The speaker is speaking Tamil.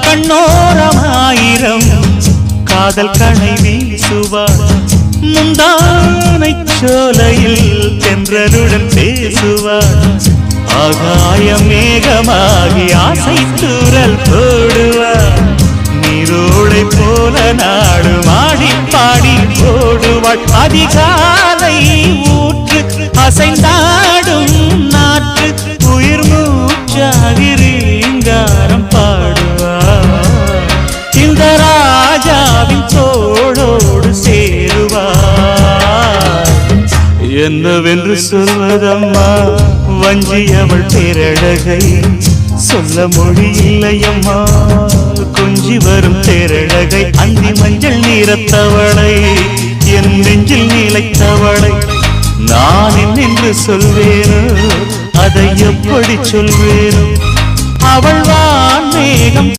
கண்ணோரமாயிரம் காதல் கணை வீசுவார் முந்தானை சோலையில் தென்றலுடன் பேசுவார் ஆகாய மேகமாகி ஆசை தூரல் போடுவார் நீரோடை போல நாடு மாடி பாடி போடுவாள் அதிகாலை ஊற்று அசைந்தாடும் நாற்று உயிர் மூச்சாகி ரீங்காரம் பாடுவார் இந்த ராஜாவின் தோளோடு சேருவார் என்னவென்று சொல்வதம்மா வஞ்சி அவள் பேரழகை சொல்ல மொழி இல்லையம்மா கொஞ்சி வரும் தேரழகை அந்தி மஞ்சள் நீரத்தவளை என் நெஞ்சில் நிலைத்தவளை நான் என்னென்று சொல்வேனோ அதை எப்படி சொல்வேனோ அவள் வான் மேகம்